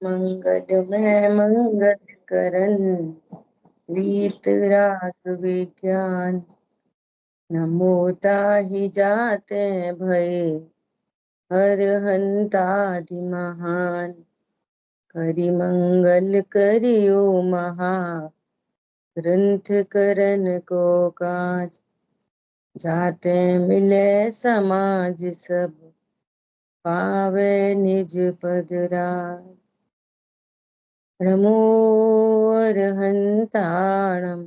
मंगल में मंगल करन वीत राग विज्ञान। नमो ताहि जाते भय हर हंतादि महान। करि मंगल करियो महा ग्रंथ करन को काज। जाते मिले समाज सब पावे निज पद राज। नमो अरहंताणं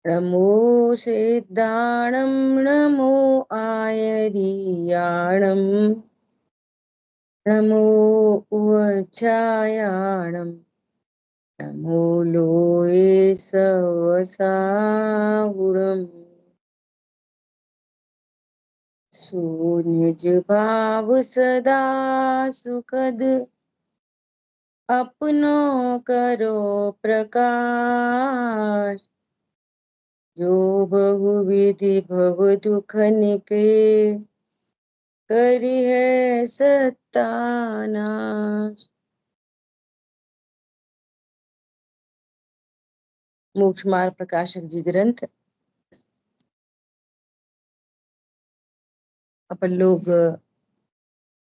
नमो सिद्धाणं नमो आयर्याणं नमो उच्चायाणं नमो लोये सवसाहुरम्। सुनिज भाव सदा सुखद अपनो करो प्रकाश। जो बहुविधि भव दुख निके करी है सत्तानाश। मोक्ष मार्ग प्रकाशक जी ग्रंथ। अपन लोग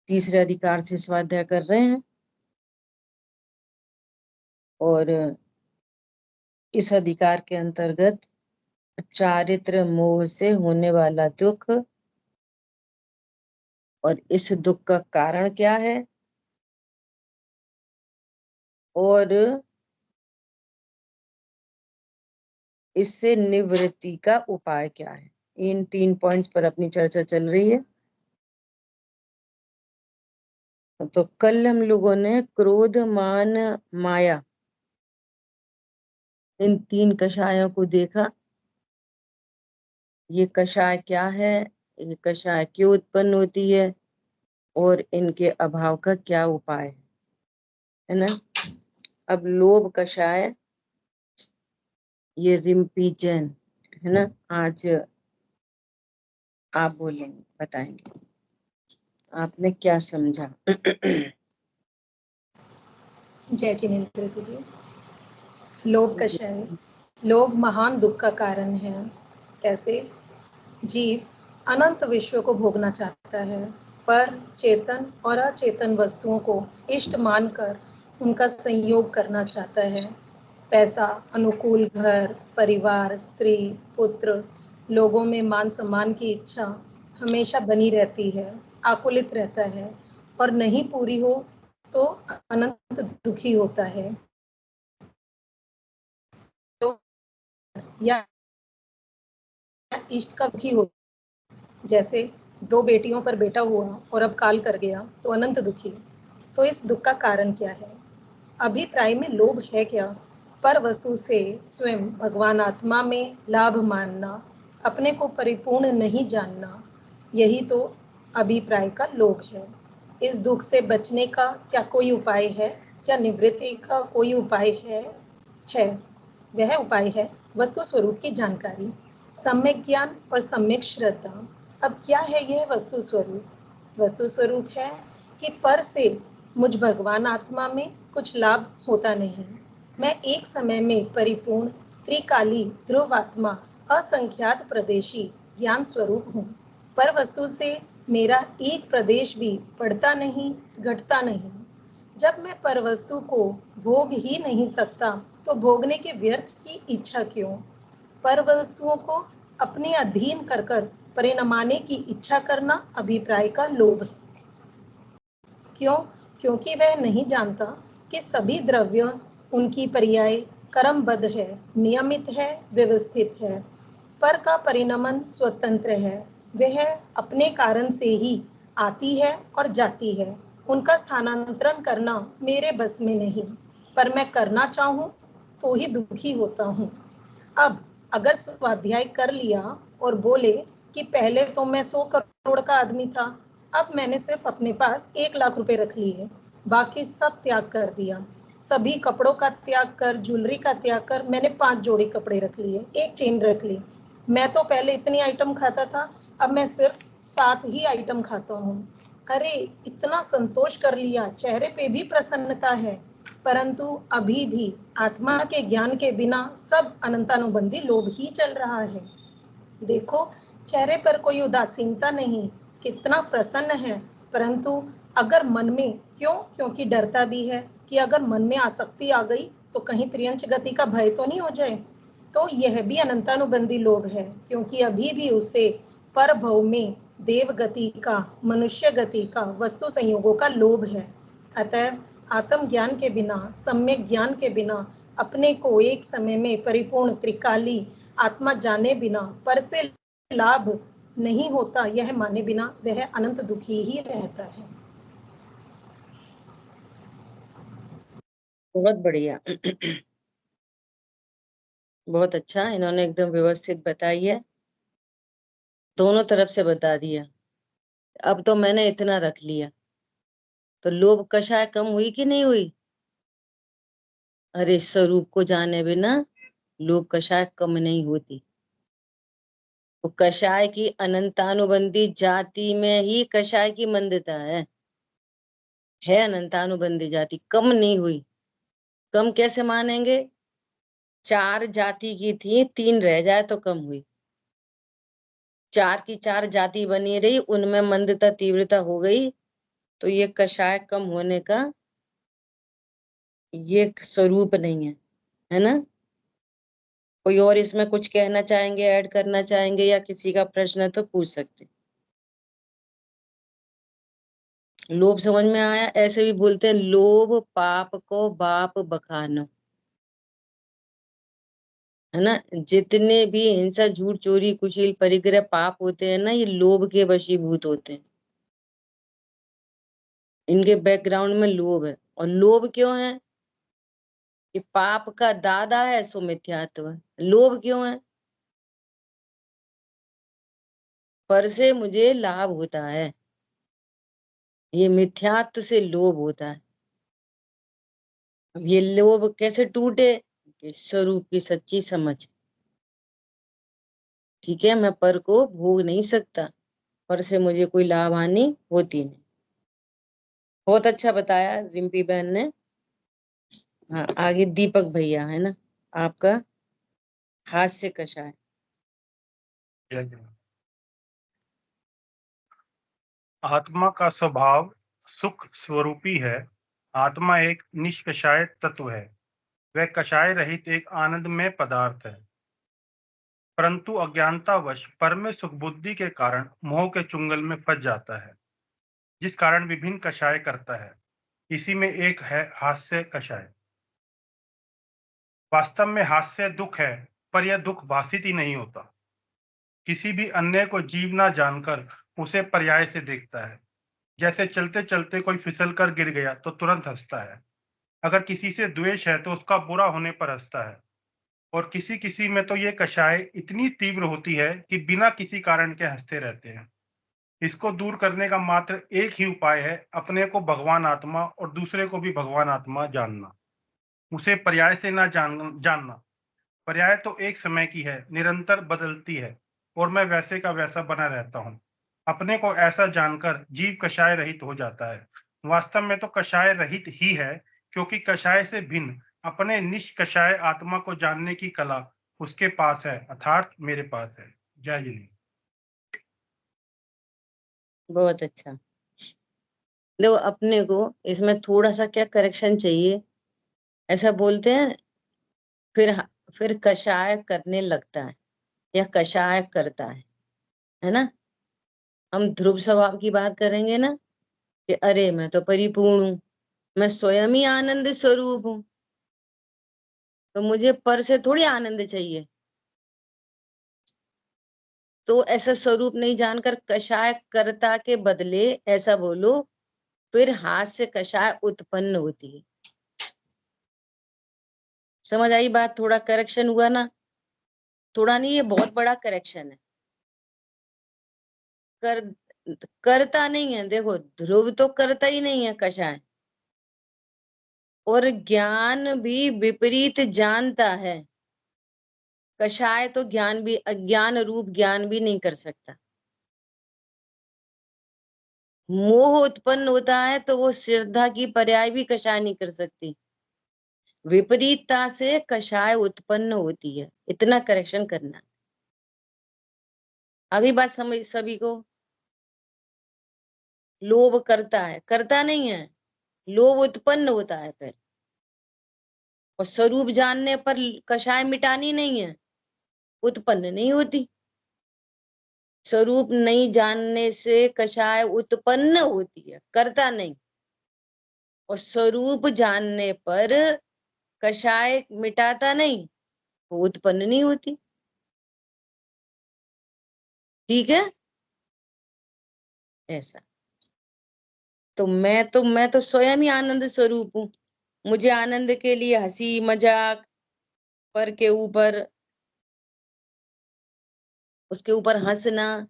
तीसरे अधिकार से स्वाध्याय कर रहे हैं और इस अधिकार के अंतर्गत चारित्र मोह से होने वाला दुख और इस दुख का कारण क्या है और इससे निवृत्ति का उपाय क्या है, इन 3 पॉइंट्स पर अपनी चर्चा चल रही है। तो कल हम लोगों ने क्रोध मान माया इन 3 कषायों को देखा। ये कषाय क्या है, ये कषाय क्यों उत्पन्न होती है और इनके अभाव का क्या उपाय है ना। अब लोभ कषाय ये रिम्पी जैन है ना, आज आप बोलेंगे, बताएंगे आपने क्या समझा। जय जिनेन्द्र दीदी। लोभ कषाय। लोभ महान दुख का कारण है। कैसे? जीव अनंत विश्व को भोगना चाहता है, पर चेतन और अचेतन वस्तुओं को इष्ट मानकर उनका संयोग करना चाहता है। पैसा, अनुकूल घर, परिवार, स्त्री, पुत्र, लोगों में मान सम्मान की इच्छा हमेशा बनी रहती है, आकुलित रहता है और नहीं पूरी हो तो अनंत दुखी होता है। तो या इष्ट का दुखी हो, जैसे 2 बेटियों पर बेटा हुआ और अब काल कर गया तो अनंत दुखी। तो इस दुख का कारण क्या है? अभिप्राय में लोभ है क्या? पर वस्तु से स्वयं भगवान आत्मा में लाभ मानना, अपने को परिपूर्ण नहीं जानना, यही तो अभिप्राय का लोभ है। इस दुख से बचने का क्या कोई उपाय है? क्या निवृत्ति का कोई उपाय है। वह उपाय है वस्तु स्वरूप की जानकारी, सम्यक ज्ञान और सम्यक श्रद्धा। अब क्या है यह वस्तु स्वरूप? वस्तु स्वरूप है कि पर से मुझ भगवान आत्मा में कुछ लाभ होता नहीं। मैं एक समय में परिपूर्ण त्रिकाली ध्रुव आत्मा असंख्यात प्रदेशी ज्ञान स्वरूप हूँ। पर वस्तु से मेरा एक प्रदेश भी बढ़ता नहीं, घटता नहीं। जब मैं पर वस्तु को भोग ही नहीं सकता तो भोगने के व्यर्थ की इच्छा क्यों? पर वस्तुओं को अपने अधीन कर कर परिणमाने की इच्छा करना अभिप्राय का लोभ है। क्यों? क्योंकि वह नहीं जानता कि सभी द्रव्य उनकी पर्याय कर्मबद्ध है, नियमित है, व्यवस्थित है। पर का परिणमन स्वतंत्र है, वह अपने कारण से ही आती है और जाती है। उनका स्थानांतरण करना मेरे बस में नहीं, पर मैं करना चाहूँ तो ही दुखी होता हूँ। अब अगर स्वाध्याय कर लिया और बोले कि पहले तो मैं 100 करोड़ का आदमी था, अब मैंने सिर्फ अपने पास 1 लाख रुपए रख लिए, बाकी सब त्याग कर दिया। सभी कपड़ों का त्याग कर, ज्वेलरी का त्याग कर मैंने 5 जोड़ी कपड़े रख लिए, 1 चेन रख ली। मैं तो पहले इतनी आइटम खाता था, अब मैं सिर्फ 7 ही आइटम खाता हूँ। अरे इतना संतोष कर लिया, चेहरे पे भी प्रसन्नता है, परंतु अभी भी आत्मा के ज्ञान के बिना सब अनंतानुबंधी लोभ ही चल रहा है। देखो, चेहरे पर कोई उदासीनता नहीं, कितना प्रसन्न है, परंतु अगर मन में क्यों, क्योंकि डरता भी है कि अगर मन में आसक्ति आ गई तो कहीं त्रियंच गति का भय तो नहीं हो जाए। तो यह भी अनंतानुबंधी लोभ है, क्योंकि अभी भी उसे पर भव में देव गति का, मनुष्य गति का, वस्तु संयोगों का लोभ है। अतः आत्म ज्ञान के बिना, सम्यक ज्ञान के बिना, अपने को एक समय में परिपूर्ण त्रिकाली आत्मा जाने बिना पर से लाभ नहीं होता, यह माने बिना वह अनंत दुखी ही रहता है। बहुत बढ़िया। बहुत अच्छा, इन्होंने एकदम व्यवस्थित बताई है, दोनों तरफ से बता दिया। अब तो मैंने इतना रख लिया, तो लोभ कषाय कम हुई कि नहीं हुई? अरे स्वरूप को जाने बिना लोभ कषाय कम नहीं होती। तो कषाय की अनंतानुबंधी जाति में ही कषाय की मंदता है अनंतानुबंधी जाति, कम नहीं हुई। कम कैसे मानेंगे? 4 जाति की थी, 3 रह जाए तो कम हुई। 4 की 4 जाति बनी रही, उनमें मंदता तीव्रता हो गई, तो ये कषाय कम होने का ये स्वरूप नहीं है ना? कोई और इसमें कुछ कहना चाहेंगे, ऐड करना चाहेंगे, या किसी का प्रश्न है तो पूछ सकते। लोभ समझ में आया? ऐसे भी बोलते हैं, लोभ पाप को बाप बखानो, है ना? जितने भी हिंसा, झूठ, चोरी, कुशील, परिग्रह पाप होते हैं ना, ये लोभ के वशीभूत होते हैं। इनके बैकग्राउंड में लोभ है। और लोभ क्यों है? कि पाप का दादा है, सो मिथ्यात्व है। लोभ क्यों है? पर से मुझे लाभ होता है, ये मिथ्यात्व से लोभ होता है। अब ये लोभ कैसे टूटे? कि स्वरूप की सच्ची समझ। ठीक है, मैं पर को भोग नहीं सकता, पर से मुझे कोई लाभ हानि होती नहीं। बहुत अच्छा बताया रिम्पी बहन ने। हाँ, आगे दीपक भैया, है ना? आपका हास्य कषाय। आत्मा का स्वभाव सुख स्वरूपी है। आत्मा एक निष्कषाय तत्व है। वह कषाय रहित एक आनंदमय पदार्थ है, परंतु अज्ञानतावश पर में सुख बुद्धि के कारण मोह के चुंगल में फंस जाता है, जिस कारण विभिन्न कषाय करता है। इसी में एक है हास्य कषाय। वास्तव में हास्य दुख है, पर यह दुख भाषित ही नहीं होता। किसी भी अन्य को जीव ना जानकर उसे पर्याय से देखता है। जैसे चलते चलते कोई फिसल कर गिर गया तो तुरंत हंसता है। अगर किसी से द्वेष है तो उसका बुरा होने पर हंसता है। और किसी किसी में तो ये कषाय इतनी तीव्र होती है कि बिना किसी कारण के हंसते रहते हैं। इसको दूर करने का मात्र एक ही उपाय है, अपने को भगवान आत्मा और दूसरे को भी भगवान आत्मा जानना। उसे पर्याय से ना जानना। पर्याय तो एक समय की है, निरंतर बदलती है, और मैं वैसे का वैसा बना रहता हूँ। अपने को ऐसा जानकर जीव कषाय रहित हो जाता है। वास्तव में तो कषाय रहित ही है, क्योंकि कषाय से भिन्न अपने निष्कषाय आत्मा को जानने की कला उसके पास है, अर्थात मेरे पास है। जय हिंद। बहुत अच्छा। देखो, अपने को इसमें थोड़ा सा क्या करेक्शन चाहिए। ऐसा बोलते हैं, फिर फिर कषाय करने लगता है या कषाय करता है ना? हम ध्रुव स्वभाव की बात करेंगे ना, कि अरे मैं तो परिपूर्ण हूँ, मैं स्वयं ही आनंद स्वरूप हूँ, तो मुझे पर से थोड़ी आनंद चाहिए। तो ऐसा स्वरूप नहीं जानकर कषाय कर्ता के बदले ऐसा बोलो, फिर हाथ से कषाय उत्पन्न होती है। समझ आई बात? थोड़ा करेक्शन हुआ ना? थोड़ा नहीं, ये बहुत बड़ा करेक्शन है। कर करता नहीं है। देखो, ध्रुव तो करता ही नहीं है कषाय, और ज्ञान भी विपरीत जानता है। कषाय तो ज्ञान भी, अज्ञान रूप ज्ञान भी नहीं कर सकता। मोह उत्पन्न होता है तो वो श्रद्धा की पर्याय भी कषाय नहीं कर सकती। विपरीतता से कषाय उत्पन्न होती है, इतना करेक्शन करना। अगली बात समझ सभी को। लोभ करता है, करता नहीं है, लोभ उत्पन्न होता है फिर। और स्वरूप जानने पर कषाय मिटानी नहीं है, उत्पन्न नहीं होती। स्वरूप नहीं जानने से कषाय उत्पन्न होती है, करता नहीं। और स्वरूप जानने पर कषाय मिटाता नहीं, वो उत्पन्न नहीं होती। ठीक है, ऐसा। तो मैं तो स्वयं ही आनंद स्वरूप हूं। मुझे आनंद के लिए हंसी मजाक पर के ऊपर, उसके ऊपर हंसना,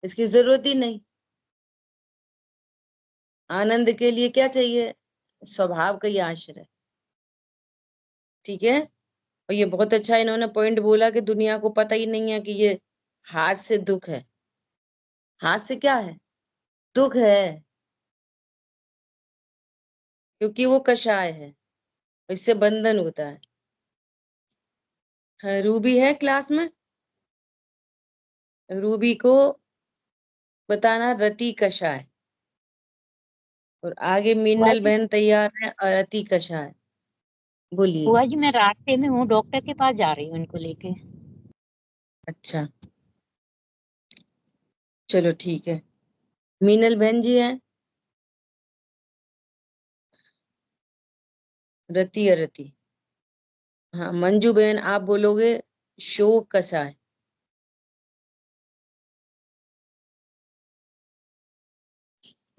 इसकी जरूरत ही नहीं। आनंद के लिए क्या चाहिए? स्वभाव का ही आश्रय। ठीक है। और ये बहुत अच्छा इन्होंने पॉइंट बोला कि दुनिया को पता ही नहीं है कि ये हाथ से दुख है। हाथ से क्या है? दुख है, क्योंकि वो कषाय है, इससे बंधन होता है। हाँ, रूबी है क्लास में? रूबी को बताना रति कषाय। और आगे बुआ मीनल जी, बहन तैयार है, अरति कषाय। बोलिए। बुआ जी मैं रास्ते में हूँ, डॉक्टर के पास जा रही हूँ इनको लेके। अच्छा, चलो ठीक है। मीनल बहन जी है, रति अरति। हाँ, मंजू बहन आप बोलोगे शोक कषाय।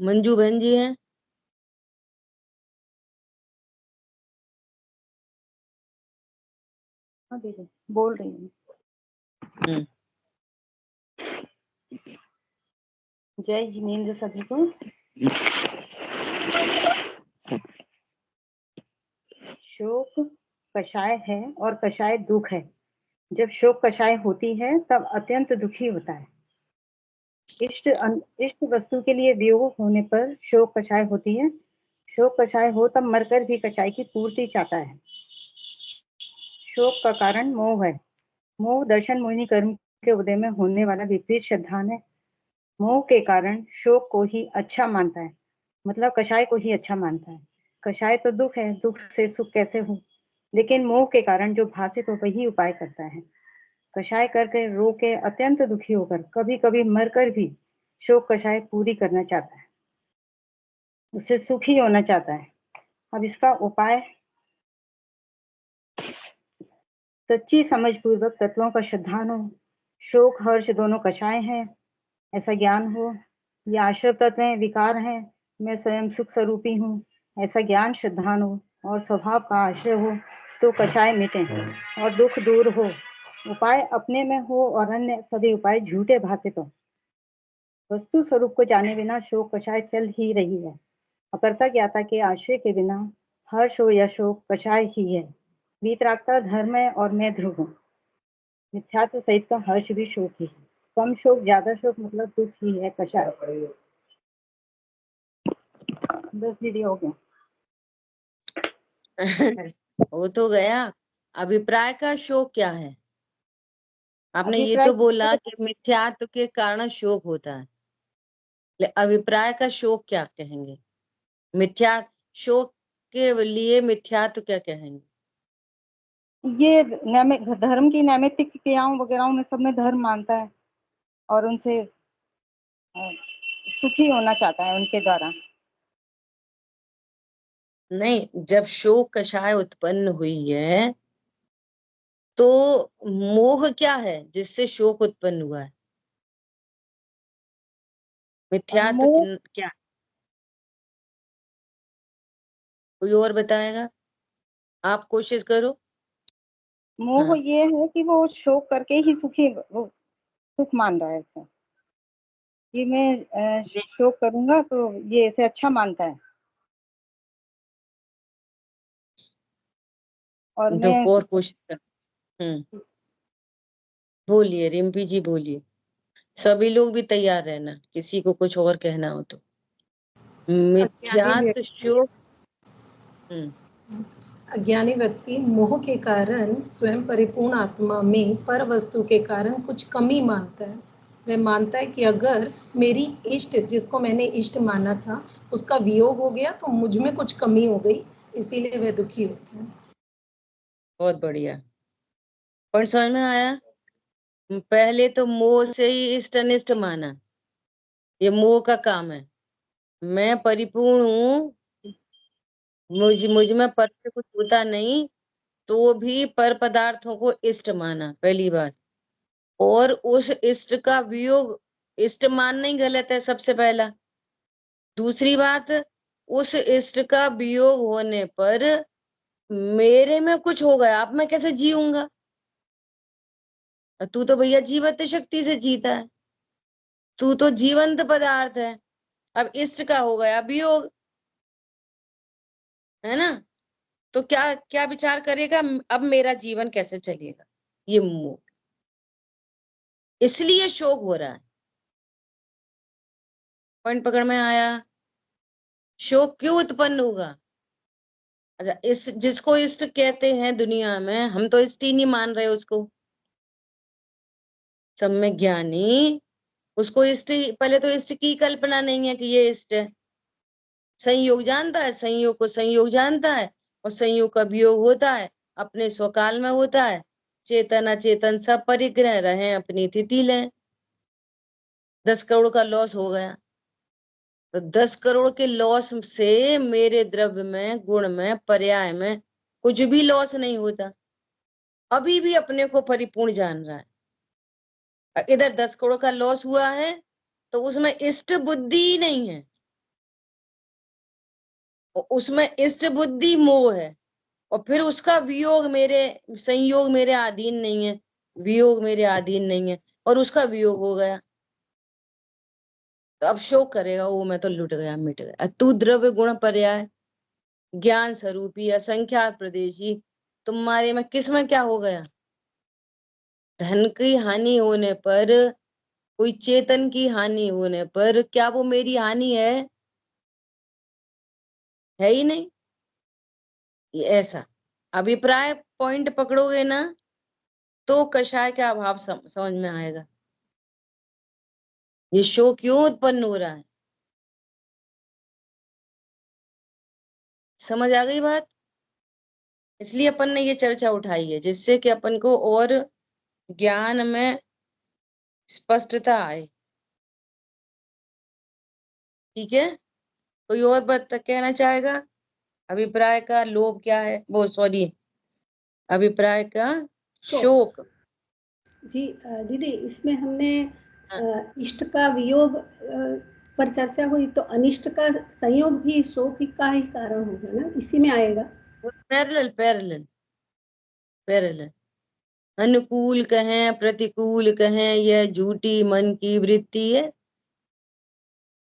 मंजू बहन जी है। हाँ दीदी बोल रही हूँ। हम्म। जय जिनेन्द्र सभी को। शोक कषाय है और कषाय दुख है। जब शोक कषाय होती है तब अत्यंत दुखी होता है। इष्ट वस्तु के लिए वियोग होने पर शोक कषाय होती है। शोक कषाय हो तब मरकर भी कषाय की पूर्ति चाहता है। शोक का कारण मोह है। मोह दर्शन मोहिनी कर्म के उदय में होने वाला विपरीत सिद्धांत है। मोह के कारण शोक को ही अच्छा मानता है, मतलब कषाय को ही अच्छा मानता है। कषाय तो दुख है, दुख से सुख कैसे हो। लेकिन मोह के कारण जो भाषित हो वही उपाय करता है। कषाय करके रो के अत्यंत दुखी होकर कभी कभी मरकर भी शोक कषाय पूरी करना चाहता है, उससे सुखी होना चाहता है। अब इसका उपाय सच्ची समझ पूर्वक तत्वों का श्रद्धान हो। शोक हर्ष दोनों कषाय हैं ऐसा ज्ञान हो। ये आश्रय तत्व हैं, विकार हैं, मैं स्वयं सुख स्वरूपी हूँ ऐसा ज्ञान श्रद्धान हो। और स्वभाव का आश्रय हो तो कषाय मिटे और दुख दूर हो। उपाय अपने में हो और अन्य सभी उपाय झूठे भाषित हो। वस्तु स्वरूप को जाने बिना शोक कषाय चल ही रही है। अकर्ता ज्ञाता के आश्रय के बिना हर्ष हो या शोक कषाय ही है। वीतरागता धर्म है और मैं ध्रुव हूँ। मिथ्यात्व सहित का हर्ष भी शोक ही है। कम शोक ज्यादा शोक मतलब दुख ही है कषाय। बस दीदी हो गया। वो तो गया। अभिप्राय का शोक क्या है? आपने ये अभिप्राय तो बोला कि मिथ्यात्व के कारण शोक होता है। अभिप्राय का शोक क्या कहेंगे? मिथ्या शोक के लिए मिथ्यात्व क्या कहेंगे? ये धर्म की नैमित्तिक क्रियाओं वगैरह में सब में धर्म मानता है और उनसे सुखी होना चाहता है उनके द्वारा। नहीं, जब शोक कषाय उत्पन्न हुई है तो मोह क्या है जिससे शोक उत्पन्न हुआ है? मिथ्यात्व मोह क्या? कोई और बताएगा? आप कोशिश करो। मोह हाँ, ये है कि वो शोक करके ही सुखी वो सुख मान रहा है ऐसा कि मैं शोक करूंगा तो ये इसे अच्छा मानता है और तो मैं और कोशिश कर। बोलिए रिम्पी जी, बोलिए। सभी लोग भी तैयार रहना, किसी को कुछ और कहना हो तो। अज्ञानी मिथ्यात्व व्यक्ति शोक। अज्ञानी व्यक्ति मोह के कारण स्वयं परिपूर्ण आत्मा में पर वस्तु के कारण कुछ कमी मानता है। वह मानता है कि अगर मेरी इष्ट, जिसको मैंने इष्ट माना था, उसका वियोग हो गया तो मुझ में कुछ कमी हो गई, इसीलिए वह दुखी होता है। बहुत बढ़िया, पर समझ में आया? पहले तो मोह से ही इष्ट अनिष्ट माना, ये मोह का काम है। मैं परिपूर्ण हूँ, मुझ में पर से कुछ होता नहीं, तो भी पर पदार्थों को इष्ट माना, पहली बात। और उस इष्ट का वियोग, इष्ट मानना ही गलत है सबसे पहला। दूसरी बात, उस इष्ट का वियोग होने पर मेरे में कुछ हो गया, अब मैं कैसे जीऊंगा? तू तो भैया जीवत शक्ति से जीता है, तू तो जीवंत पदार्थ है। अब इष्ट का हो गया वियोग, है ना? तो क्या क्या विचार करेगा, अब मेरा जीवन कैसे चलेगा? ये मोह, इसलिए शोक हो रहा है। पॉइंट पकड़ में आया? शोक क्यों उत्पन्न होगा? अच्छा, इस जिसको इष्ट कहते हैं दुनिया में, हम तो इष्ट ही नहीं मान रहे उसको। सम्यक ज्ञानी उसको इष्ट, पहले तो इष्ट की कल्पना नहीं है कि ये इष्ट है। संयोग जानता है, संयोग को संयोग जानता है, और संयोग का वियोग होता है, अपने स्वकाल में होता है। चेतन अचेतन सब परिग्रह रहे, अपनी तिथि लें। 10 करोड़ का लॉस हो गया, तो 10 करोड़ के लॉस से मेरे द्रव्य में, गुण में, पर्याय में कुछ भी लॉस नहीं होता। अभी भी अपने को परिपूर्ण जान रहा है। इधर 10 करोड़ का लॉस हुआ है, तो उसमें इष्ट बुद्धि ही नहीं है, और उसमें इष्ट बुद्धि मोह है। और फिर उसका वियोग मेरे, संयोग मेरे अधीन नहीं है, वियोग मेरे अधीन नहीं है, और उसका वियोग हो गया, तो अब शोक करेगा, वो मैं तो लुट गया, मिट गया। तू द्रव्य गुण पर्याय ज्ञान स्वरूपी असंख्यात प्रदेशी, तुम्हारे में किस में क्या हो गया? धन की हानि होने पर, कोई चेतन की हानि होने पर, क्या वो मेरी हानि है ही नहीं। ये ऐसा अभिप्राय पॉइंट पकड़ोगे ना, तो कषाय का अभाव समझ में आएगा। ये शोक क्यों उत्पन्न हो रहा है, समझ आ गई बात? इसलिए अपन ने ये चर्चा उठाई है, जिससे कि अपन को और ज्ञान में स्पष्टता आए। ठीक है, कोई और बात कहना चाहेगा? अभिप्राय का लोभ क्या है, वो सॉरी, अभिप्राय का शोक। जी दीदी, इसमें हमने हाँ। इष्ट का वियोग पर चर्चा हुई, तो अनिष्ट का संयोग भी शोक का ही कारण होगा ना, इसी में आएगा। पैरेलल पैरेलल पैरेलल, अनुकूल कहें प्रतिकूल कहें, यह झूठी मन की वृत्ति है।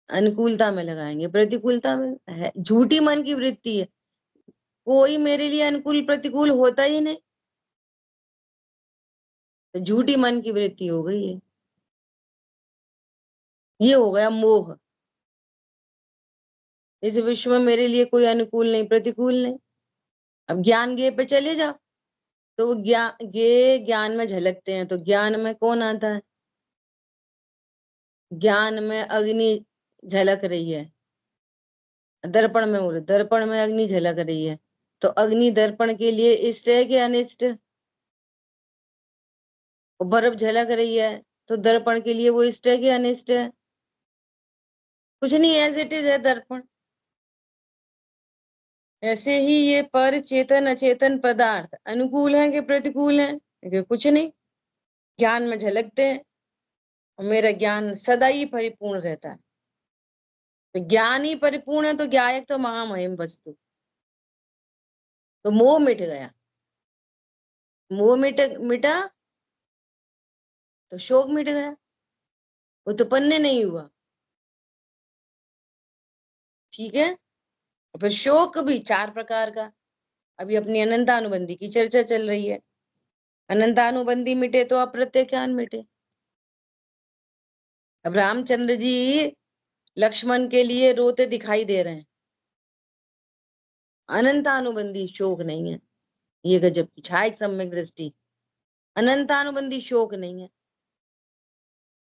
अनुकूलता में लगाएंगे, प्रतिकूलता में है, झूठी मन की वृत्ति है। कोई मेरे लिए अनुकूल प्रतिकूल होता ही नहीं, तो झूठी मन की वृत्ति हो गई है। ये हो गया मोह। इस विश्व में मेरे लिए कोई अनुकूल नहीं, प्रतिकूल नहीं। अब ज्ञान गे पे चले जाओ, तो ज्ञान में झलकते हैं, तो ज्ञान में कौन आता है? ज्ञान में अग्नि झलक रही है, दर्पण में, हो दर्पण में अग्नि झलक रही है, तो अग्नि दर्पण के लिए इष्ट है कि अनिष्ट? बर्फ झलक रही है, तो दर्पण के लिए वो इष्ट है कि अनिष्ट है? कुछ नहीं, एज इट इज है दर्पण। ऐसे ही ये पर चेतन अचेतन पदार्थ अनुकूल हैं कि प्रतिकूल हैं? कि कुछ नहीं, ज्ञान में झलकते हैं, और मेरा ज्ञान सदा ही परिपूर्ण रहता है। तो ज्ञान ही परिपूर्ण है, तो ज्ञायक तो महामहिम वस्तु, तो मोह मिट गया। मोह मिटा, तो शोक मिट गया, उत्पन्न नहीं हुआ। ठीक है, फिर शोक भी 4 प्रकार का। अभी अपनी अनंतानुबंधी की चर्चा चल रही है। अनंतानुबंधी मिटे तो अप्रत्यय ज्ञान मिटे। अब रामचंद्र जी लक्ष्मण के लिए रोते दिखाई दे रहे हैं, अनंतानुबंधी शोक नहीं है। ये गजब की छाया सम्यक दृष्टि, अनंतानुबंधी शोक नहीं है।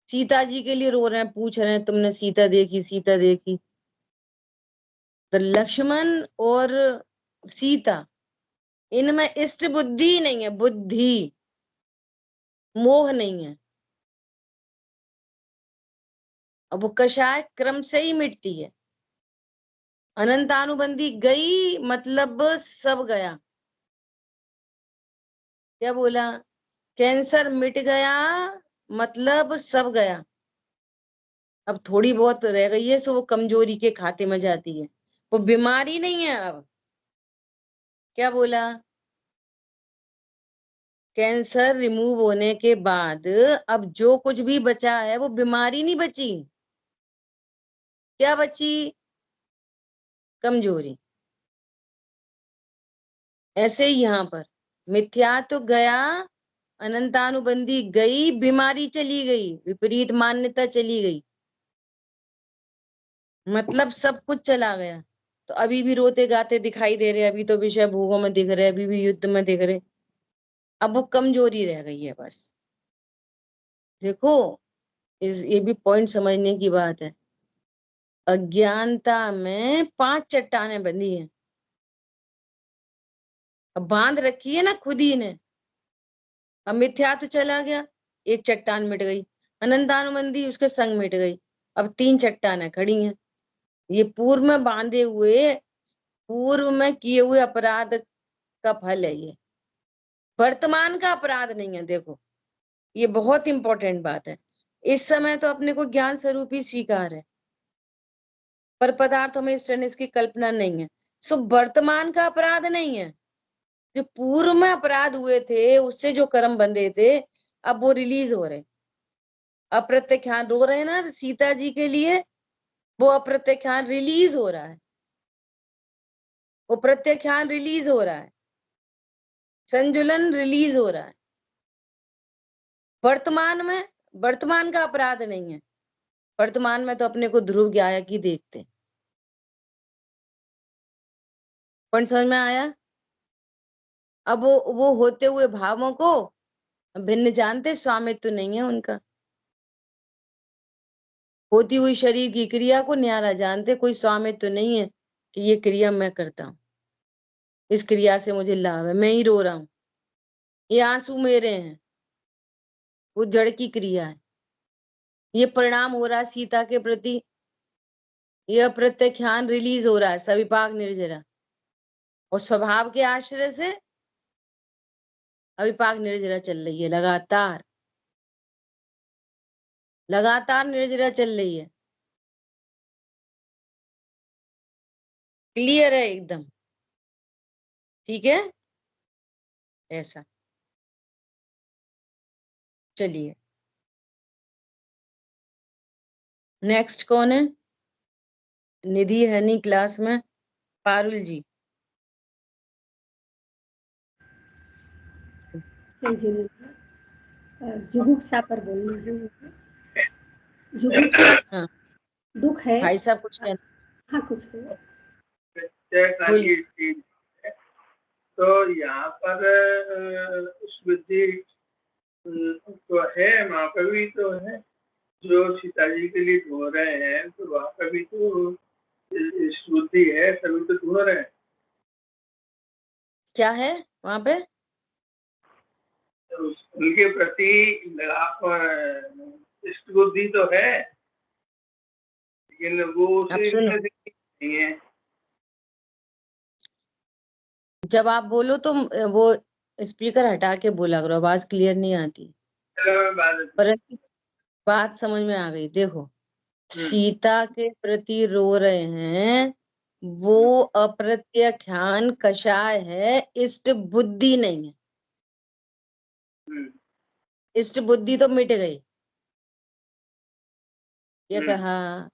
सीता जी के लिए रो रहे हैं, पूछ रहे हैं तुमने सीता देखी, सीता देखी। तो लक्ष्मण और सीता, इनमें इष्ट बुद्धि नहीं है, बुद्धि, मोह नहीं है। अब वो कषाय क्रम से ही मिटती है। अनंतानुबंधी गई मतलब सब गया। क्या बोला? कैंसर मिट गया मतलब सब गया। अब थोड़ी बहुत रह गई है, सो वो कमजोरी के खाते में जाती है, वो बीमारी नहीं है। अब क्या बोला? कैंसर रिमूव होने के बाद अब जो कुछ भी बचा है वो बीमारी नहीं बची। क्या बची? कमजोरी। ऐसे ही यहाँ पर मिथ्या तो गया, अनंतानुबंधी गई, बीमारी चली गई, विपरीत मान्यता चली गई, मतलब सब कुछ चला गया। तो अभी भी रोते गाते दिखाई दे रहे, अभी तो विषय भोगों में दिख रहे, अभी भी युद्ध में दिख रहे। अब वो कमजोरी रह गई है बस। देखो, ये भी पॉइंट समझने की बात है। अज्ञानता में 5 चट्टानें बंधी हैं, अब बांध रखी है ना खुद ही ने। अब मिथ्या तो चला गया, एक चट्टान मिट गई, अनंतानुबंधी उसके संग मिट गई। अब 3 चट्टानें खड़ी हैं। ये पूर्व में बांधे हुए, पूर्व में किए हुए अपराध का फल है ये, वर्तमान का अपराध नहीं है। देखो, ये बहुत इंपॉर्टेंट बात है। इस समय तो अपने को ज्ञान स्वरूप ही स्वीकार है, पर पदार्थों में इसकी कल्पना नहीं है। सो वर्तमान का अपराध नहीं है, जो पूर्व में अपराध हुए थे उससे जो कर्म बंधे थे, अब वो रिलीज हो रहे। अप्रत्यख्यान रो रहे हैं ना सीता जी के लिए, वो अप्रत्यख्यान रिलीज हो रहा है, वो प्रत्याख्यान रिलीज हो रहा है, संजुलन रिलीज हो रहा है। वर्तमान में, वर्तमान का अपराध नहीं है। वर्तमान में तो अपने को ध्रुव गायक ही देखते। पॉइंट समझ में आया? अब वो होते हुए भावों को भिन्न जानते, स्वामित्व नहीं है उनका। होती हुई शरीर की क्रिया को न्यारा जानते, कोई स्वामित्व नहीं है कि ये क्रिया मैं करता हूं, इस क्रिया से मुझे लाभ है, मैं ही रो रहा हूं, ये आंसू मेरे हैं, वो जड़ की क्रिया है। ये परिणाम हो रहा है सीता के प्रति, यह प्रत्याख्यान रिलीज हो रहा है, सविपाक निर्जरा, और स्वभाव के आश्रय से अविपाक निर्जरा चल रही है, लगातार लगातार निर्जरा चल रही है। क्लियर है एकदम? ठीक है, ऐसा। चलिए, नेक्स्ट कौन है? निधि है नहीं क्लास में? पारुल जी। जुगुप्सा पर बोलना है। जुगुप्सा हाँ, दुख है। भाई साहब कुछ कहना? हाँ, कुछ है। तो यहाँ पर उस बुद्धि तो है, वहाँ पर भी तो है, जो सीता जी के लिए ढो रहे हैं, तो वहाँ पर भी तो बुद्धि है, सभी तो ढूंढ रहे हैं। क्या है वहां पे? उनके प्रति इष्ट बुद्धि तो है, लेकिन वो उसे नहीं है। जब आप बोलो तो वो स्पीकर हटा के बोला करो, आवाज क्लियर नहीं आती। पर बात समझ में आ गई। देखो, सीता के प्रति रो रहे हैं, वो अप्रत्याख्यान कषाय है, इष्ट बुद्धि नहीं है। इष्ट बुद्धि तो मिट गई। ये कहा,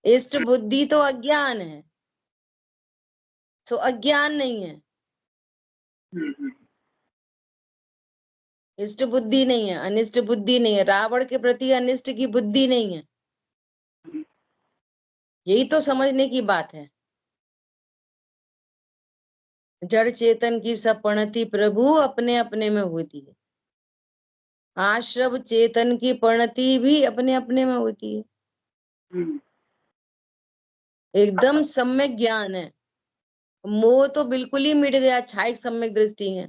इष्ट बुद्धि तो अज्ञान है, तो अज्ञान नहीं है। इष्ट बुद्धि नहीं है, अनिष्ट बुद्धि नहीं है, रावण के प्रति अनिष्ट की बुद्धि नहीं है। यही तो समझने की बात है। जड़ चेतन की सब परिणति प्रभु अपने अपने में होती है, आश्रव चेतन की परिणति भी अपने अपने में होती है। एकदम सम्यक ज्ञान है, मोह तो बिल्कुल ही मिट गया, छायक सम्यक दृष्टि है,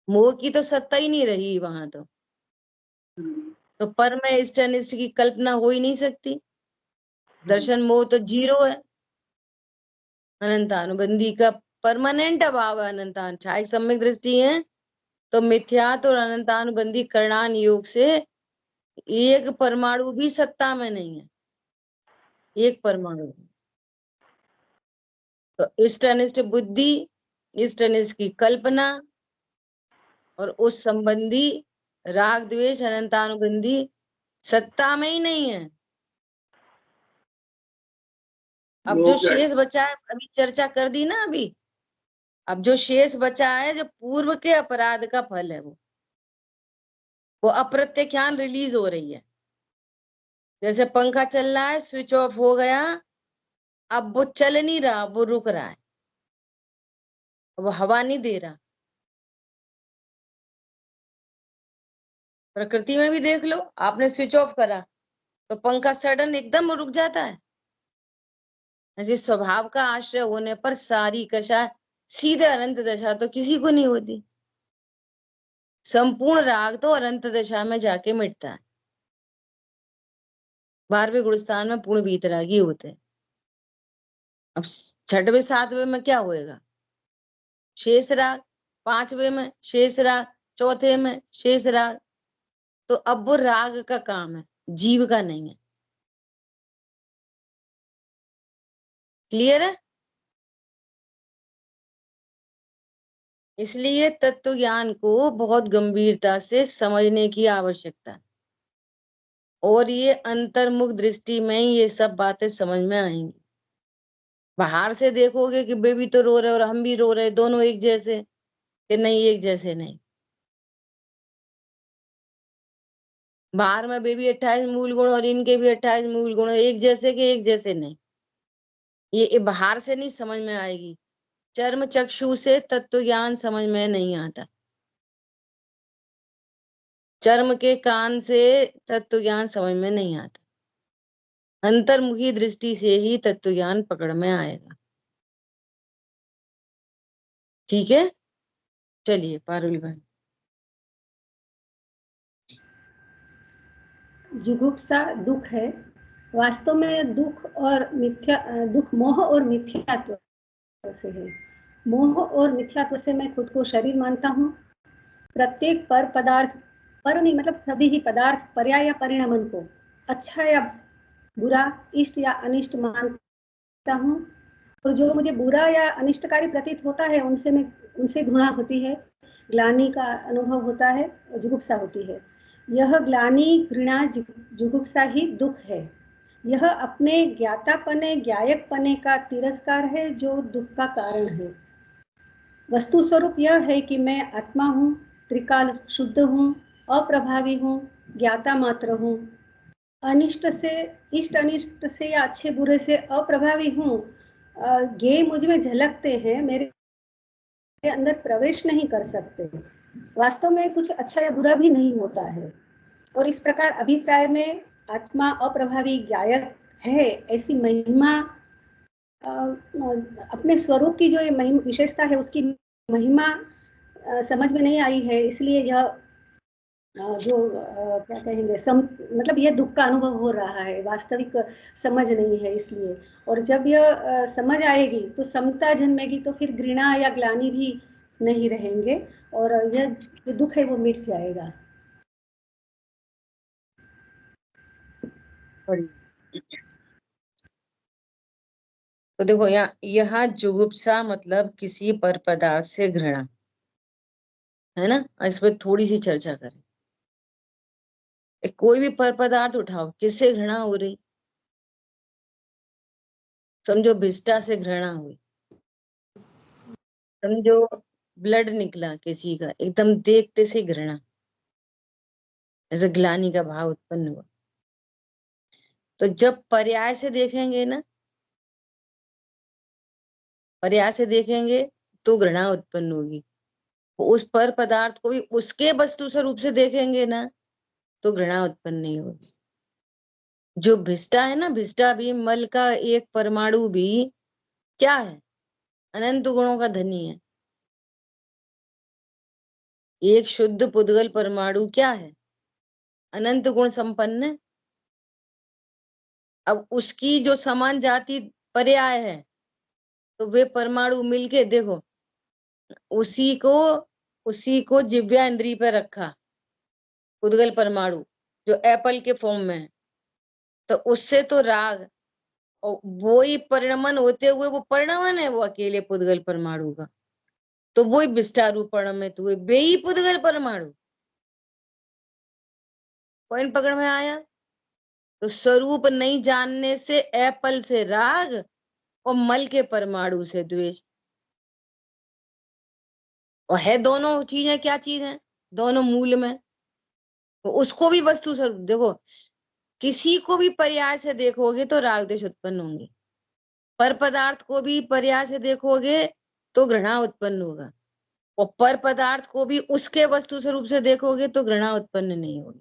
मोह की तो सत्ता ही नहीं रही वहां तो पर में इष्ट अनिष्ट की कल्पना हो ही नहीं सकती। दर्शन मोह तो जीरो है, अनंतानुबंधी का परमानेंट अभाव है। अनंतान छायक सम्यक दृष्टि है तो मिथ्यात्व और अनंतानुबंधी करणान योग से एक परमाणु भी सत्ता में नहीं है, एक परमाणु। तो इष्ट अनिष्ट बुद्धि, इष्ट अनिष्ट की कल्पना और उस संबंधी राग द्वेष अनंतानुबंधी सत्ता में ही नहीं है। अब जो शेष बचा है, अभी चर्चा कर दी ना अभी, अब जो शेष बचा है, जो पूर्व के अपराध का फल है, वो अप्रत्यख्यान रिलीज हो रही है। जैसे पंखा चल रहा है, स्विच ऑफ हो गया, अब वो चल नहीं रहा, वो रुक रहा है, वो हवा नहीं दे रहा। प्रकृति में भी देख लो, आपने स्विच ऑफ करा तो पंखा सडन एकदम रुक जाता है। ऐसे स्वभाव का आश्रय होने पर सारी कषा सीधे अनंत दशा तो किसी को नहीं होती। संपूर्ण राग तो अनंत दशा में जाके मिटता है। 12वें गुणस्थान में पूर्ण वीतरागी होते हैं। अब 6वें 7वें में क्या होएगा? शेष राग। 5वें में शेष राग, 4थे में शेष राग। तो अब वो राग का काम है, जीव का नहीं है। क्लियर है? इसलिए तत्व ज्ञान को बहुत गंभीरता से समझने की आवश्यकता है, और ये अंतर्मुख दृष्टि में ही ये सब बातें समझ में आएंगी। बाहर से देखोगे कि बेबी तो रो रहे और हम भी रो रहे, दोनों एक जैसे, कि नहीं एक जैसे नहीं। बाहर में बेबी 28 मूल गुण और इनके भी 28 मूल गुण, एक जैसे के एक जैसे नहीं। ये बाहर से नहीं समझ में आएगी, चर्म चक्षु से तत्व ज्ञान समझ में नहीं आता। चर्म के कान से तत्व ज्ञान समझ में नहीं आता, अंतर्मुखी दृष्टि से ही तत्व ज्ञान पकड़ में आएगा। ठीक है, चलिए पारुल भाई। जुगुप्सा दुख है। वास्तव में दुख मोह और मिथ्यात्व से है। मोह और मिथ्यात्व से मैं खुद को शरीर मानता हूँ। प्रत्येक पर पदार्थ, पर नहीं मतलब सभी ही पदार्थ, पर्याय या परिणामन को अच्छा या बुरा, इष्ट या अनिष्ट मानता हूँ। और जो मुझे बुरा या अनिष्टकारी प्रतीत होता है उनसे घृणा होती है, ग्लानि का अनुभव होता है और जुगुप्सा होती है। यह ग्लानि, घृणा, जुगुप्सा ही दुख है। यह अपने ज्ञातापने, ज्ञायकपने का तिरस्कार है जो दुख का कारण है। वस्तु स्वरूप यह है कि मैं आत्मा हूँ, त्रिकाल शुद्ध हूँ, अप्रभावी हूँ, ज्ञाता मात्र हूँ। अनिष्ट से, इष्ट अनिष्ट से या अच्छे बुरे से अप्रभावी हूँ। ज्ञेय मुझ में झलकते हैं, मेरे अंदर प्रवेश नहीं कर सकते। वास्तव में कुछ अच्छा या बुरा भी नहीं होता है। और इस प्रकार अभिप्राय में आत्मा अप्रभावी ज्ञायक है, ऐसी महिमा, अपने स्वरूप की जो ये विशेषता है उसकी महिमा समझ में नहीं आई है। इसलिए यह जो क्या कहेंगे मतलब यह दुख का अनुभव हो रहा है, वास्तविक समझ नहीं है इसलिए। और जब यह समझ आएगी तो समता जन्मेगी, तो फिर घृणा या ग्लानि भी नहीं रहेंगे और यह जो दुख है वो मिट जाएगा। तो देखो यहाँ जुगुप्सा मतलब किसी पर पदार्थ से घृणा है ना। इस पर थोड़ी सी चर्चा करें। कोई भी पर पदार्थ उठाओ, किससे घृणा हो रही? समझो भिष्टा से घृणा हुई, समझो ब्लड निकला किसी का, एकदम देखते से घृणा, ऐसे ग्लानि का भाव उत्पन्न हुआ। तो जब पर्याय से देखेंगे ना, पर्याय से देखेंगे तो घृणा उत्पन्न होगी। उस पर पदार्थ को भी उसके वस्तु स्वरूप से देखेंगे ना तो घृणा उत्पन्न नहीं होगी। जो भिष्टा है ना, भिष्टा भी, मल का एक परमाणु भी क्या है, अनंत गुणों का धनी है। एक शुद्ध पुद्गल परमाणु क्या है, अनंत गुण संपन्न है। अब उसकी जो समान जाति पर्याय है, तो वे परमाणु मिलके देखो, उसी को जिव्या इंद्री पर रखा, पुद्गल परमाणु जो एप्पल के फॉर्म में है, तो उससे तो राग, और वो ही परिणमन होते हुए वो परिणमन है, वो अकेले पुद्गल परमाणु का, तो वो ही विष्टारूप परिणमित हुए, वे ही पुद्गल परमाणु। पॉइंट पकड़ में आया? तो स्वरूप नहीं जानने से एप्पल से राग और मल के परमाणु से द्वेष, और है दोनों चीजें क्या चीज है, दोनों मूल में। तो उसको भी वस्तु स्वरूप देखो, किसी को भी पर्याय से देखोगे तो राग द्वेष उत्पन्न होंगे, पर पदार्थ को भी पर्याय से देखोगे तो घृणा उत्पन्न होगा, और पर पदार्थ को भी उसके वस्तु स्वरूप से देखोगे तो घृणा उत्पन्न नहीं होगी।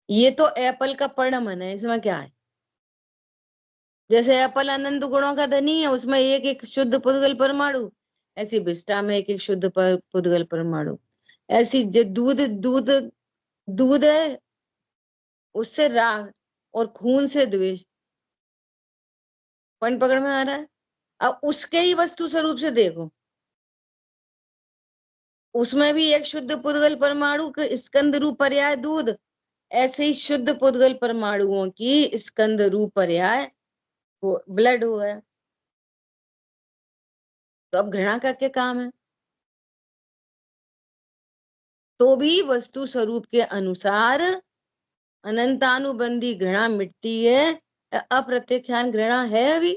ये तो एप्पल का परिणमन है, इसमें क्या है, जैसे एप्पल अनंत गुणों का धनी है, उसमें एक एक शुद्ध पुद्गल परमाणु, ऐसी विष्टा में एक एक शुद्ध पुद्गल परमाणु, ऐसी जो दूध दूध दूध है उससे राग और खून से द्वेष। पॉइंट पकड़ में आ रहा है? अब उसके ही वस्तु स्वरूप से देखो, उसमें भी एक शुद्ध पुद्गल परमाणु के स्कंद रूप पर्याय दूध, ऐसे ही शुद्ध पुद्गल परमाणुओं की स्कंद रूप पर्याय वो ब्लड हो गया। तो अब घृणा का क्या काम है? तो भी वस्तु स्वरूप के अनुसार अनंतानुबंधी घृणा मिटती है। अप्रत्यक्षान घृणा है, अभी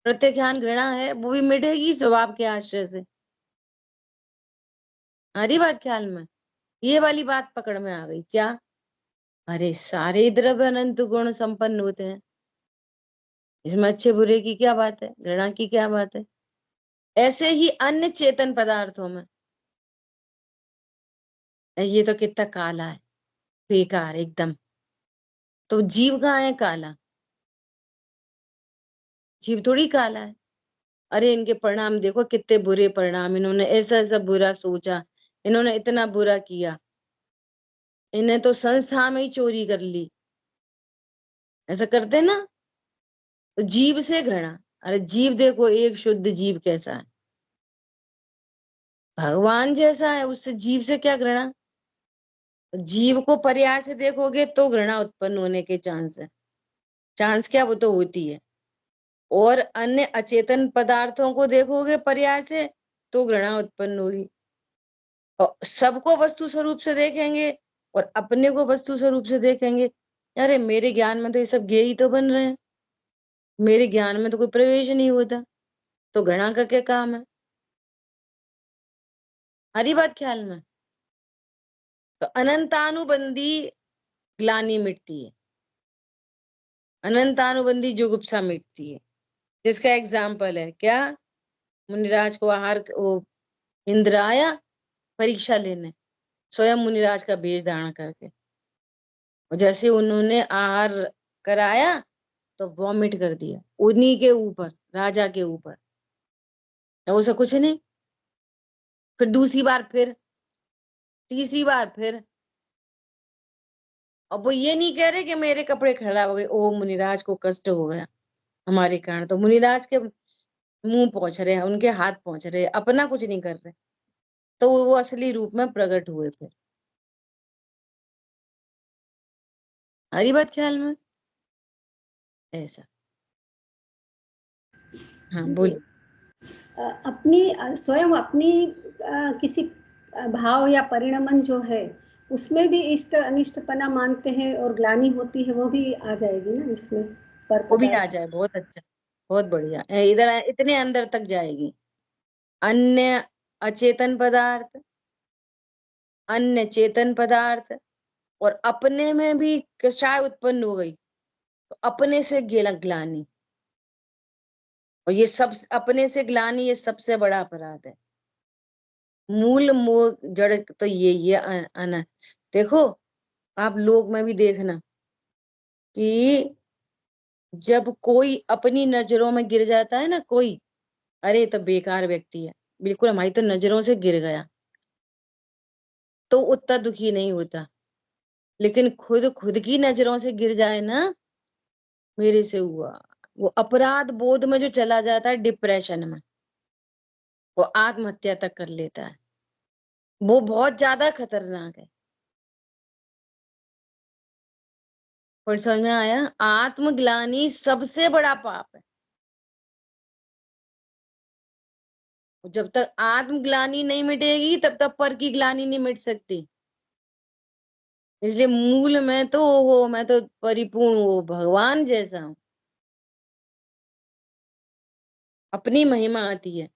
प्रत्यक्षान घृणा है, वो भी मिटेगी स्वभाव के आश्रय से। हरी बात ख्याल में? ये वाली बात पकड़ में आ गई क्या? अरे सारे द्रव्य अनंत गुण संपन्न होते हैं, इसमें अच्छे बुरे की क्या बात है, घृणा की क्या बात है? ऐसे ही अन्य चेतन पदार्थों में, ये तो कितना काला है, बेकार एकदम। तो जीव कहाँ है काला? जीव थोड़ी काला है। अरे इनके परिणाम देखो, कितने बुरे परिणाम, इन्होंने ऐसा ऐसा बुरा सोचा, इन्होंने इतना बुरा किया, इन्हें तो संस्था में ही चोरी कर ली, ऐसा करते ना। तो जीव से घृणा, अरे जीव देखो, एक शुद्ध जीव कैसा है, भगवान जैसा है, उससे जीव से क्या घृणा? जीव को पर्याय से देखोगे तो घृणा उत्पन्न होने के चांस है, चांस क्या, वो तो होती है। और अन्य अचेतन पदार्थों को देखोगे पर्याय से तो घृणा उत्पन्न होगी। और सबको वस्तु स्वरूप से देखेंगे और अपने को वस्तु स्वरूप से देखेंगे, अरे मेरे ज्ञान में तो ये सब ज्ञेय ही तो बन रहे हैं, मेरे ज्ञान में तो कोई प्रवेश नहीं होता, तो घृणा का क्या काम है? हरी बात ख्याल में? तो अनंतानुबंधी ग्लानि मिटती है, अनंतानुबंधी जुगुप्सा मिटती है, जिसका एग्जाम्पल है क्या, मुनिराज को आहार, वो इंद्र आया परीक्षा लेने, स्वयं मुनिराज का वेश धारण करके, और जैसे उन्होंने आहार कराया तो वॉमिट कर दिया उन्हीं के ऊपर, राजा के ऊपर, उसे कुछ नहीं। फिर दूसरी बार, फिर तीसरी बार, फिर, और वो ये नहीं कह रहे कि मेरे कपड़े खराब हो गए, ओ मुनिराज को कष्ट हो गया हमारे कारण, तो मुनिराज के मुंह पहुंच रहे हैं, उनके हाथ पहुंच रहे हैं, अपना कुछ नहीं कर रहे, तो वो असली रूप में प्रकट हुए फिर। हरी बात ख्याल में? ऐसा। हाँ बोलिए। अपनी स्वयं अपनी किसी भाव या परिणमन जो है उसमें भी इष्ट अनिष्टपना मानते हैं और ग्लानि होती है, वो भी आ जाएगी ना इसमें, पर वो भी आ पदार्थ। जाए, बहुत अच्छा, बहुत बढ़िया, इधर इतने अंदर तक जाएगी। अन्य अचेतन पदार्थ, अन्य चेतन पदार्थ, और अपने में भी कषाय उत्पन्न हो गई तो अपने से ग्लानि, और ये सब अपने से ग्लानि, ये सबसे बड़ा अपराध है। मूल मोह जड़ तो ये आना। देखो आप लोग में भी देखना कि जब कोई अपनी नजरों में गिर जाता है ना कोई, अरे तो बेकार व्यक्ति है, बिल्कुल हमारी तो नजरों से गिर गया, तो उतना दुखी नहीं होता। लेकिन खुद की नजरों से गिर जाए ना, मेरे से हुआ, वो अपराध बोध में जो चला जाता है, डिप्रेशन में, वो आत्महत्या तक कर लेता है। वो बहुत ज्यादा खतरनाक है। और समझ में आया? आत्मग्लानि सबसे बड़ा पाप है। जब तक आत्मग्लानि नहीं मिटेगी तब तक पर की ग्लानि नहीं मिट सकती। इसलिए मूल में तो हो, मैं तो परिपूर्ण हो भगवान जैसा हूं। अपनी महिमा आती है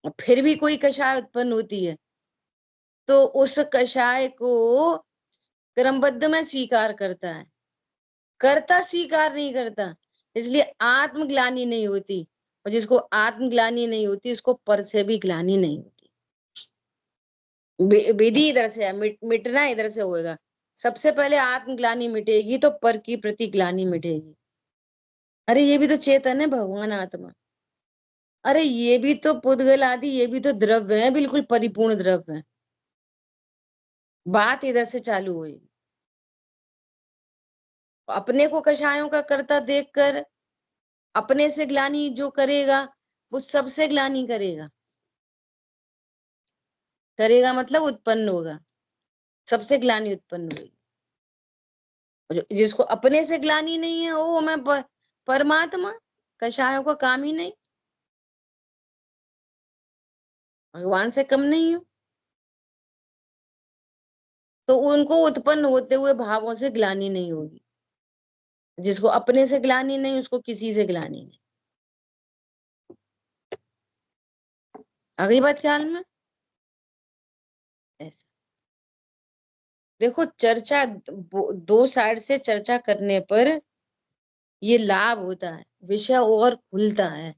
और फिर भी कोई कषाय उत्पन्न होती है तो उस कषाय को क्रमबद्ध में स्वीकार करता है, करता स्वीकार नहीं करता। इसलिए आत्मग्लानि नहीं होती, और जिसको आत्मग्लानि नहीं होती उसको पर से भी ग्लानि नहीं होती। विधि इधर से है, मिटना इधर से होएगा। सबसे पहले आत्मग्लानि मिटेगी तो पर की प्रति ग्लानि मिटेगी। अरे ये भी तो चेतन है, भगवान आत्मा। अरे ये भी तो पुद्गल आदि, ये भी तो द्रव्य है, बिल्कुल परिपूर्ण द्रव्य है। बात इधर से चालू हुई। अपने को कषायों का करता देखकर अपने से ग्लानि जो करेगा वो सबसे ग्लानि करेगा। करेगा मतलब उत्पन्न होगा, सबसे ग्लानि उत्पन्न होगी। जिसको अपने से ग्लानि नहीं है वो मैं परमात्मा, कषायों का काम ही नहीं, भगवान से कम नहीं हूं। तो उनको उत्पन्न होते हुए भावों से ग्लानि नहीं होगी। जिसको अपने से ग्लानि नहीं उसको किसी से ग्लानि नहीं। अगली बात ख्याल में ऐसा देखो, चर्चा दो साइड से चर्चा करने पर ये लाभ होता है, विषय और खुलता है।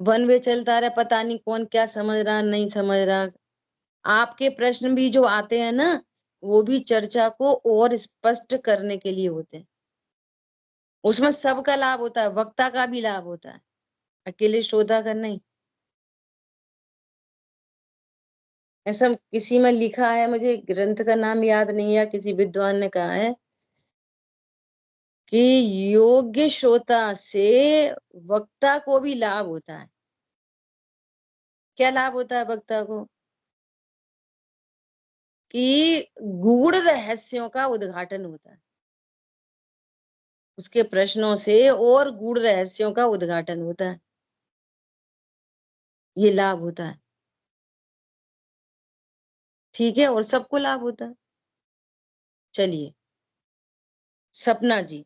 वन वे चलता रहा, पता नहीं कौन क्या समझ रहा नहीं समझ रहा। आपके प्रश्न भी जो आते हैं ना, वो भी चर्चा को और स्पष्ट करने के लिए होते हैं। उसमें सबका लाभ होता है, वक्ता का भी लाभ होता है, अकेले श्रोता का नहीं। ऐसा किसी में लिखा है, मुझे ग्रंथ का नाम याद नहीं है, किसी विद्वान ने कहा है कि योग्य श्रोता से वक्ता को भी लाभ होता है। क्या लाभ होता है वक्ता को? कि गूढ़ रहस्यों का उद्घाटन होता है, उसके प्रश्नों से और गूढ़ रहस्यों का उद्घाटन होता है। ये लाभ होता है, ठीक है, और सबको लाभ होता है। चलिए सपना जी।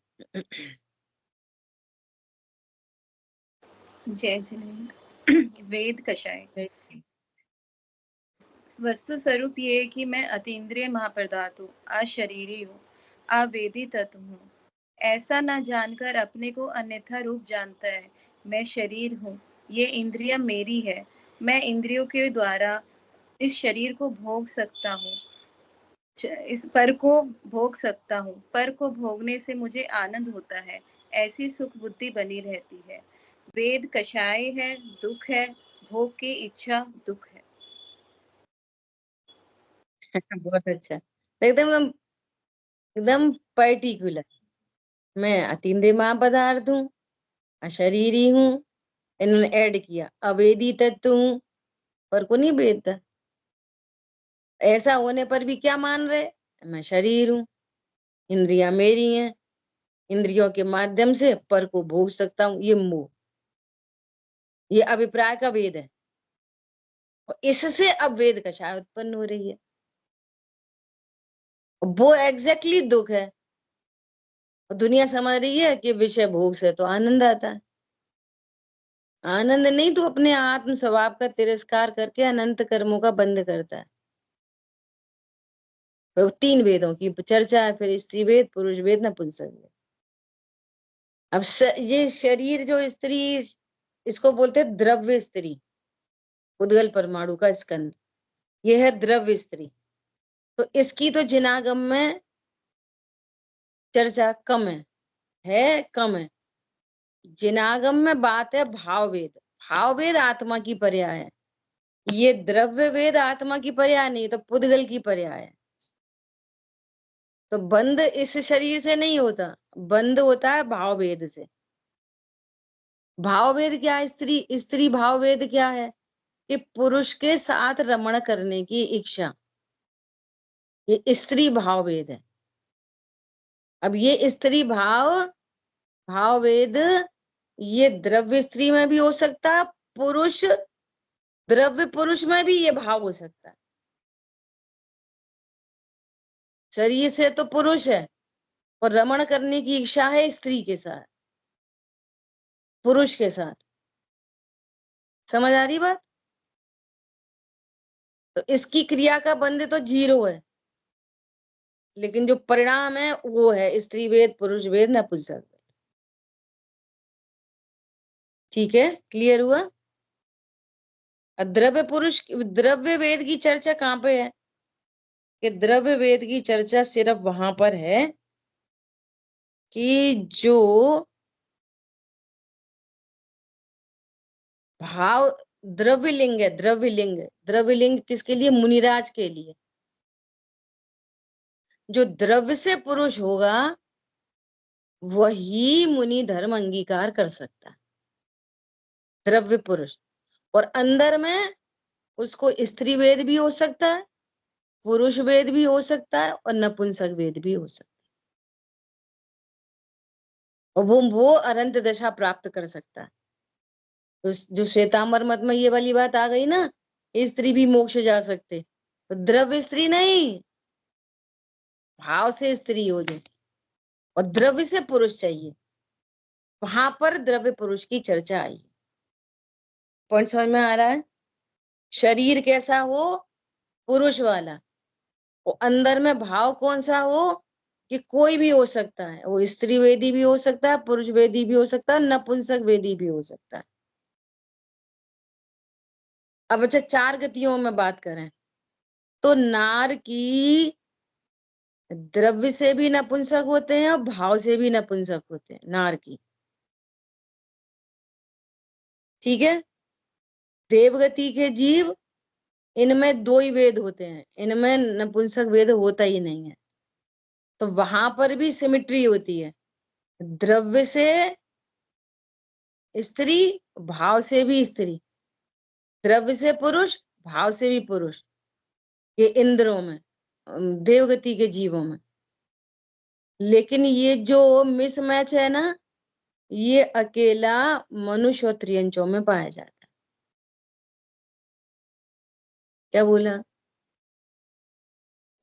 जय जिनेन्द्र। वेद कषाय। वस्तु स्वरूप ये है कि मैं अतीन्द्रिय महापदार्थ हूँ, अशरीरी हूँ, अवेदी तत्व हूँ। ऐसा न जानकर अपने को अन्यथा रूप जानता है। मैं शरीर हूँ, ये इंद्रिय मेरी है, मैं इंद्रियों के द्वारा इस शरीर को भोग सकता हूँ, इस पर को भोग सकता हूँ, पर को भोगने से मुझे आनंद होता है। ऐसी सुख बुद्धि बनी रहती है। वेद कषाय है, दुख है, भोग की इच्छा दुख है। बहुत अच्छा, एकदम एकदम एकदम पर्टिकुलर। मैं अतीन्द्रिय महापदार्थ हूँ, अशरीरी हूँ, इन्होंने ऐड किया अवेदी तत्व हूँ, पर को नहीं भेदता। ऐसा होने पर भी क्या मान रहे, मैं शरीर हूँ, इंद्रियां मेरी हैं, इंद्रियों के माध्यम से पर को भोग सकता हूँ। ये मोह, ये अभिप्राय का भेद है, और इससे अब वेद कषाय उत्पन्न हो रही है। वो एग्जैक्टली दुख है। और दुनिया समझ रही है कि विषय भोग से तो आनंद आता है। आनंद नहीं, तू अपने आत्म स्वभाव का तिरस्कार करके अनंत कर्मों का बंद करता है। वो 3 वेदों की चर्चा है, फिर स्त्री वेद, पुरुष वेद, नपुंसक वेद। अब ये शरीर जो स्त्री, इसको बोलते हैं द्रव्य स्त्री, उद्गल परमाणु का स्कंद, ये है द्रव्य स्त्री। तो इसकी तो जिनागम में चर्चा कम है कम है। जिनागम में बात है भाव वेद। भाव वेद आत्मा की पर्याय है, ये द्रव्य वेद आत्मा की पर्याय नहीं, तो पुद्गल की पर्याय है। तो बंध इस शरीर से नहीं होता, बंध होता है भाव वेद से। भाव वेद क्या है? स्त्री भाव वेद क्या है कि पुरुष के साथ रमण करने की इच्छा, ये स्त्री भाव वेद है। अब ये स्त्री भाव वेद, ये द्रव्य स्त्री में भी हो सकता है, पुरुष द्रव्य पुरुष में भी ये भाव हो सकता है। शरीर से तो पुरुष है और रमण करने की इच्छा है स्त्री के साथ, पुरुष के साथ। समझ आ रही बात? तो इसकी क्रिया का बंध तो 0 है, लेकिन जो परिणाम है वो है स्त्री वेद, पुरुष वेद, नपुंसक वेद। ठीक है, क्लियर हुआ? द्रव्य वेद की चर्चा कहाँ पे है? कि द्रव्य वेद की चर्चा सिर्फ वहां पर है कि जो भाव द्रव्यलिंग है, द्रव्यलिंग किसके लिए? मुनिराज के लिए। जो द्रव्य से पुरुष होगा वही मुनि धर्म अंगीकार कर सकता है, द्रव्य पुरुष। और अंदर में उसको स्त्री वेद भी हो सकता है, पुरुष वेद भी हो सकता है, और नपुंसक वेद भी हो सकता है, और वो अनंत दशा प्राप्त कर सकता है। तो जो श्वेतांबर मत में ये वाली बात आ गई ना, स्त्री भी मोक्ष जा सकते, तो द्रव्य स्त्री नहीं, भाव से स्त्री हो जाए और द्रव्य से पुरुष चाहिए, वहां पर द्रव्य पुरुष की चर्चा आई। पॉइंट समझ में आ रहा है? शरीर कैसा हो? पुरुष वाला। और अंदर में भाव कौन सा हो? कि कोई भी हो सकता है, वो स्त्री वेदी भी हो सकता है, पुरुष वेदी भी हो सकता है, नपुंसक वेदी भी हो सकता है। अब अच्छा, 4 गतियों में बात करें तो नार की द्रव्य से भी नपुंसक होते हैं और भाव से भी नपुंसक होते हैं, नार की। ठीक है? देवगति के जीव, इनमें 2 ही वेद होते हैं, इनमें नपुंसक वेद होता ही नहीं है। तो वहां पर भी सिमिट्री होती है, द्रव्य से स्त्री, भाव से भी स्त्री, द्रव्य से पुरुष, भाव से भी पुरुष, ये इंद्रों में, देवगति के जीवों में। लेकिन ये जो मिसमैच है ना, ये अकेला मनुष्य और त्रियंचों में पाया जाता है। क्या बोला?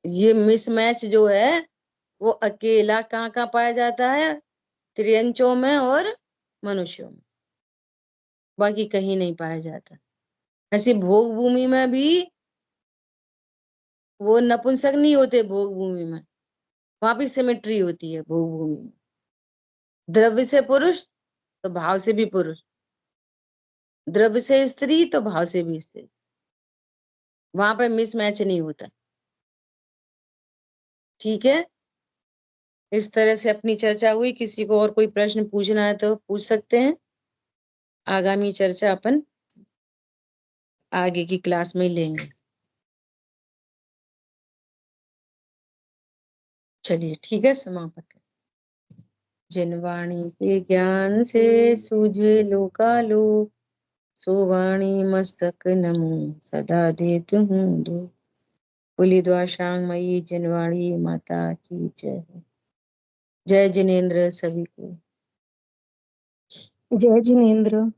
ये मिसमैच जो है वो अकेला कहाँ कहाँ पाया जाता है? त्रियंचों में और मनुष्यों में, बाकी कहीं नहीं पाया जाता। ऐसी भोग भूमि में भी वो नपुंसक नहीं होते, भोग भूमि में वहां भी सिमेट्री होती है। भोग भूमि में द्रव्य से पुरुष तो भाव से भी पुरुष, द्रव्य से स्त्री तो भाव से भी स्त्री, वहां पर मिसमैच नहीं होता। ठीक है, इस तरह से अपनी चर्चा हुई। किसी को और कोई प्रश्न पूछना है तो पूछ सकते हैं। आगामी चर्चा अपन आगे की क्लास में लेंगे। चलिए ठीक है, समापन। जिन वाणी के ज्ञान से सूझे लोकालोक, सो वाणी मस्तक नमो सदा देत हूँ दो। बोली द्वाशांग मई जिनवाणी माता की जय। जय जिनेन्द्र सभी को। जय जिनेन्द्र।